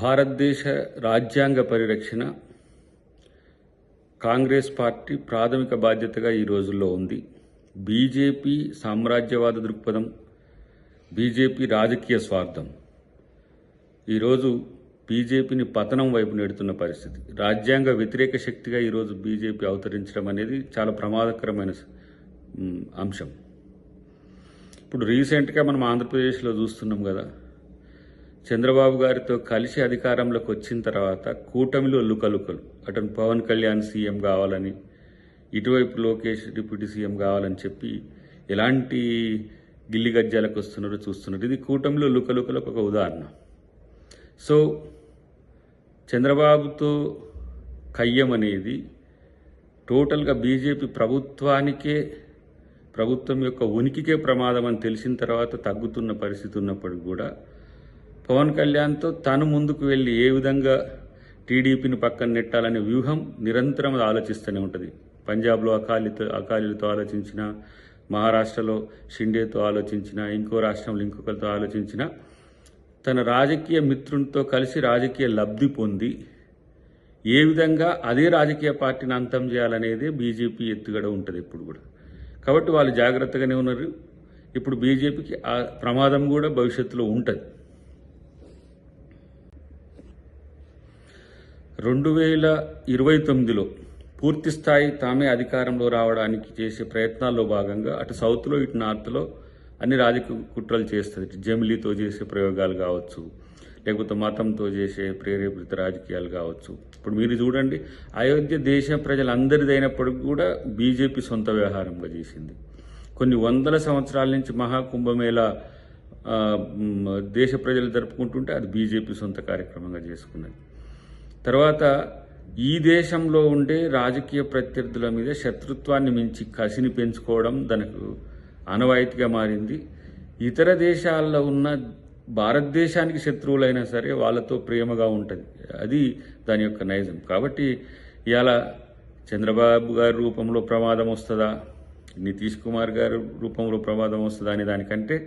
భారతదేశ రాజ్యాంగ పరిరక్షణ కాంగ్రెస్ పార్టీ ప్రాథమిక బాధ్యతగా ఈ రోజుల్లో ఉంది. బీజేపీ సామ్రాజ్యవాద దృక్పథం, బీజేపీ రాజకీయ స్వార్థం ఈరోజు బీజేపీని పతనం వైపు నెడుతున్న పరిస్థితి. రాజ్యాంగ వ్యతిరేక శక్తిగా ఈరోజు బీజేపీ అవతరించడం అనేది చాలా ప్రమాదకరమైన అంశం. ఇప్పుడు రీసెంట్గా మనం ఆంధ్రప్రదేశ్లో చూస్తున్నాం కదా, చంద్రబాబు గారితో కలిసి అధికారంలోకి వచ్చిన తర్వాత కూటమిలో లుకలుకలు, అటు పవన్ కళ్యాణ్ సీఎం కావాలని, ఇటువైపు లోకేష్ డిప్యూటీ సీఎం కావాలని చెప్పి ఎలాంటి గిల్లి గజ్జాలకు వస్తున్నారో చూస్తున్నారు. ఇది కూటమిలో లుకలుకలకు ఒక ఉదాహరణ. సో చంద్రబాబుతో కయ్యం అనేది టోటల్గా బీజేపీ ప్రభుత్వం యొక్క ఉనికికే ప్రమాదం అని తెలిసిన తర్వాత తగ్గుతున్న పరిస్థితి ఉన్నప్పటికీ కూడా పవన్ కళ్యాణ్తో తను ముందుకు వెళ్ళి ఏ విధంగా టీడీపీని పక్కన నెట్టాలనే వ్యూహం నిరంతరం ఆలోచిస్తూనే ఉంటుంది. పంజాబ్లో అకాలీలతో ఆలోచించిన, మహారాష్ట్రలో షిండేతో ఆలోచించిన, ఇంకో రాష్ట్రంలో ఇంకొకరితో ఆలోచించిన, తన రాజకీయ మిత్రునితో కలిసి రాజకీయ లబ్ధి పొంది ఏ విధంగా అదే రాజకీయ పార్టీని అంతం చేయాలనేదే బీజేపీ ఎత్తుగడ ఉంటుంది ఎప్పుడు కూడా. కాబట్టి వాళ్ళు జాగ్రత్తగానే ఉన్నారు. ఇప్పుడు బీజేపీకి ఆ ప్రమాదం కూడా భవిష్యత్తులో ఉంటుంది. 2029లో పూర్తి స్థాయి తామే అధికారంలో రావడానికి చేసే ప్రయత్నాల్లో భాగంగా అటు సౌత్లో ఇటు నార్త్లో అన్ని రాజకీయ కుట్రలు చేస్తుంది. జమిలీతో చేసే ప్రయోగాలు కావచ్చు, లేకపోతే మతంతో చేసే ప్రేరేపిత రాజకీయాలు కావచ్చు. ఇప్పుడు మీరు చూడండి, అయోధ్య దేశ ప్రజలందరిదైనప్పటికీ కూడా బీజేపీ సొంత వ్యవహారంగా చేసింది. కొన్ని వందల సంవత్సరాల నుంచి మహాకుంభమేళా దేశ ప్రజలు జరుపుకుంటుంటే అది బీజేపీ సొంత కార్యక్రమంగా చేసుకున్నది. తర్వాత ఈ దేశంలో ఉండే రాజకీయ ప్రత్యర్థుల మీద శత్రుత్వాన్ని మించి కసిని పెంచుకోవడం దానికి ఆనవాయితీగా మారింది. ఇతర దేశాల్లో ఉన్న భారతదేశానికి శత్రువులైనా సరే వాళ్ళతో ప్రేమగా ఉంటుంది. అది దాని యొక్క నైజం. కాబట్టి ఇవాళ చంద్రబాబు గారి రూపంలో ప్రమాదం వస్తుందా, నితీష్ కుమార్ గారి రూపంలో ప్రమాదం వస్తుందా అనే దానికంటే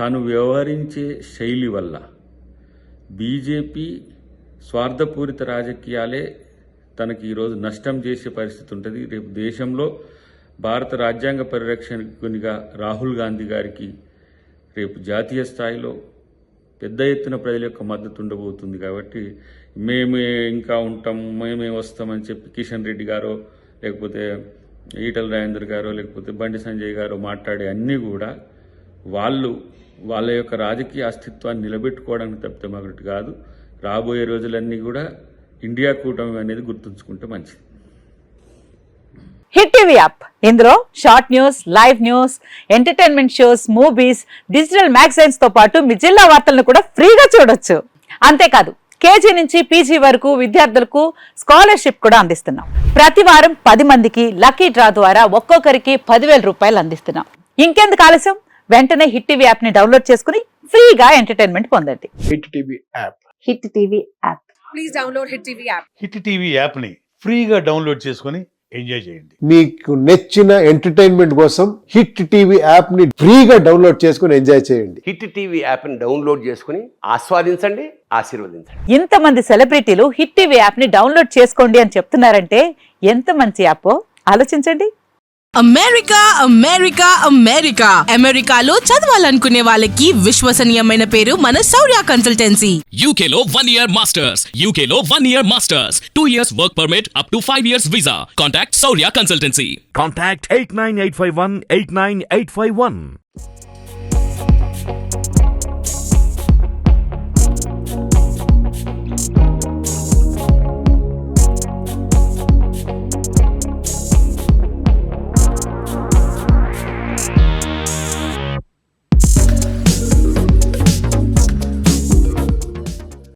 తాను వ్యవహరించే శైలి వల్ల బీజేపీ స్వార్థపూరిత రాజకీయాలే తనకి ఈరోజు నష్టం చేసే పరిస్థితి ఉంటుంది. రేపు దేశంలో భారత రాజ్యాంగ పరిరక్షకునిగా రాహుల్ గాంధీ గారికి రేపు జాతీయ స్థాయిలో పెద్ద ఎత్తున ప్రజల యొక్క మద్దతు ఉండబోతుంది. కాబట్టి మేమే ఇంకా ఉంటాం, మేమే వస్తామని చెప్పి కిషన్ రెడ్డి గారో, లేకపోతే ఈటల రాజేందర్ గారో, లేకపోతే బండి సంజయ్ గారో మాట్లాడే అన్నీ కూడా వాళ్ళ యొక్క రాజకీయ అస్తిత్వాన్ని నిలబెట్టుకోవడానికి తప్పితే మరొకటి కాదు. రాబోయే రోజులన్నీ కూడా ఇండియా కూటమి అనేది గుర్తుంచుకుంటే మంచిది. హిట్ టీవీ యాప్, ఇందులో short news, live news, entertainment shows, movies, digital magazines తో పాటు మీ జిల్లా వార్తలను కూడా ఫ్రీగా చూడొచ్చు. అంతేకాదు కేజీ నుంచి పీజీ వరకు విద్యార్థులకు స్కాలర్షిప్ కూడా అందిస్తున్నాం. ప్రతి వారం 10 మందికి లక్కీ డ్రా ద్వారా ఒక్కొక్కరికి 10,000 రూపాయలు అందిస్తున్నాం. ఇంకెందుకు ఆలస్యం, వెంటనే హిట్ టీవీ యాప్ ని డౌన్లోడ్ చేసుకుని ఫ్రీగా ఎంటర్టైన్మెంట్ పొందండి. Hit TV app. Hit TV app. Please download hit TV app. Hit TV app ని ఫ్రీగా డౌన్లోడ్ చేసుకుని ఎంజాయ్ చేయండి. మీకు నచ్చిన ఎంటర్టైన్మెంట్ కోసం హిట్ టీవీ యాప్ ని ఫ్రీగా డౌన్లోడ్ చేసుకుని ఎంజాయ్ చేయండి. హిట్ టీవీ యాప్ ని డౌన్లోడ్ చేసుకుని ఆస్వాదించండి, ఆశీర్వదించండి. ఇంతమంది సెలబ్రిటీలు హిట్ టీవీ యాప్ ని డౌన్లోడ్ చేసుకోండి అని చెప్తున్నారంటే ఎంత మంచి యాప్ ఆలోచించండి. అమెరికా అమెరికా అమెరికా అమెరికాలో చదవాలనుకునే వాళ్ళకి విశ్వసనీయమైన పేరు మన శౌర్య కన్సల్టెన్సీ. UK లో 1 year masters, UK లో 1 year masters, 2 years work permit up to 5 years visa. Contact Saurya Consultancy. Contact 89851 89851.